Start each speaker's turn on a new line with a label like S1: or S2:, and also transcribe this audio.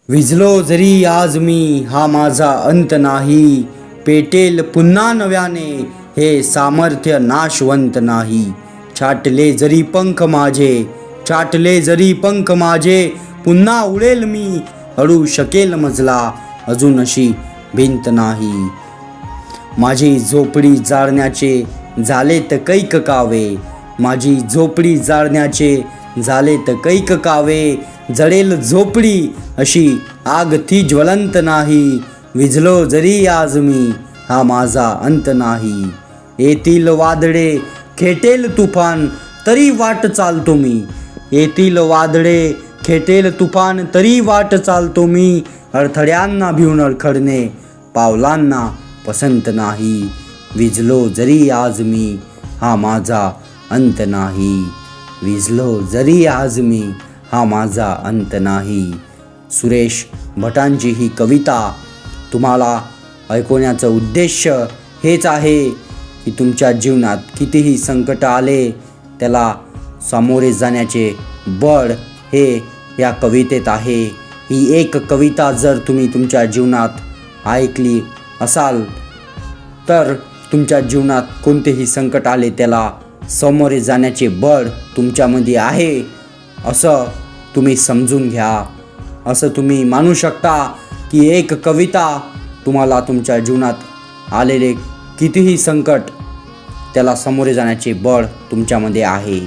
S1: विझलो जरी आज मी हा माझा अंत नाही, पेटेल पुन्हा नव्याने हे सामर्थ्य नाशवंत नाही। छाटले जरी पंख माझे, छाटले जरी पंख माझे, पुन्हा उडेल मी, अडू शकेल मजला अजून अशी भिंत नाही। माझी झोपडी जाळण्याचे झालेत कैक कावे, माझी झोपडी जाळण्याचे झालेत कैक कावे, जळेल झोपडी अशी आग ती ज्वलंत नाही। विझलो जरी आज मी हा माझा अंत नाही, येतील वादळे खेटेल तुफान तरी वाट चालतो मी, येतील वादळे खेटेल तुफान तरी वाट चालतो मी, अडथळ्यांना भिवून अडखळणे पावलांना पसंत नाही। विझलो जरी आज मी हा माझा अंत नाही, विझलो जरी आज मी हा माझा अंत नाही। सुरेश भटांची ही कविता तुम्हाला ऐकवण्याचा उद्देश हेच आहे की तुमच्या जीवनात कितीही संकट आले त्याला सामोरे जाण्याचे बळ हे या कवितेत आहे। ही एक कविता जर तुम्ही तुमच्या जीवनात ऐकली असाल तर तुमच्या जीवनात कोणतेही संकट आले त्याला सामोरे जाण्याचे बळ तुमच्यामध्ये आहे असं तुम्ही समजून घ्या। असं तुम्ही मानू शकता की एक कविता तुम्हाला तुमच्या जीवनात आलेले कितीही संकट त्याला सामोरे जाण्याचे बळ तुमच्यामध्ये आहे।